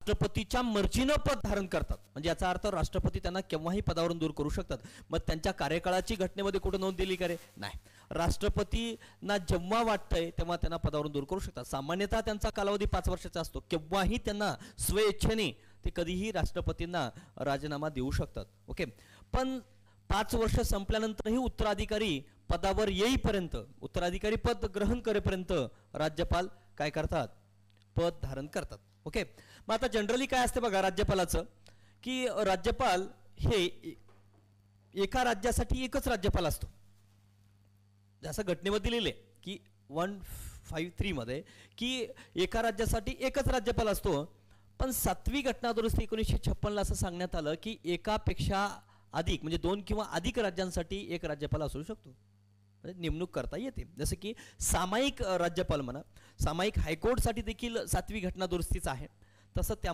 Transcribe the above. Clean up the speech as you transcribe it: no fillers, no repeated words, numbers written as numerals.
राष्ट्रपतीच्या मर्जीनं पद धारण करतात, म्हणजे याचा अर्थ राष्ट्रपती त्यांना केव्हाही पदावरून दूर करू शकतात. मग त्यांच्या कार्यकाळाची घटनेमध्ये कुठे नोंद दिली का रे? नाही. राष्ट्रपतींना जेव्हा वाटतंय तेव्हा त्यांना पदावरून दूर करू शकतात. सामान्यतः त्यांचा कालावधी 5 वर्षाचा असतो. केव्हाही त्यांना स्वेच्छेने ते कधीही राष्ट्रपतींना राजीनामा देऊ शकतात. ओके. पण 5 वर्ष संपल्यानंतरही उत्तराधिकारी पदावर येईपर्यंत, उत्तराधिकारी पद ग्रहण करेपर्यंत राज्यपाल काय करतात? पद धारण करतात. ओके. मग आता जनरली काय असते बघा राज्यपालाचं, की राज्यपाल हे एका राज्यासाठी एकच राज्यपाल असतो. जसं घटनेमध्ये लिहिले की 153 मध्ये की एका राज्यासाठी एकच राज्यपाल असतो. पण 7वी घटना दुरुस्ती 1956 असं सांगण्यात आलं की एकापेक्षा अधिक म्हणजे 2 किंवा अधिक राज्यांसाठी एक राज्यपाल असू शकतो, म्हणजे नेमणूक करता येते. जसं की सामायिक राज्यपाल म्हणा, सामायिक हायकोर्टसाठी देखील 7वी घटना दुरुस्तीच आहे. तसं त्या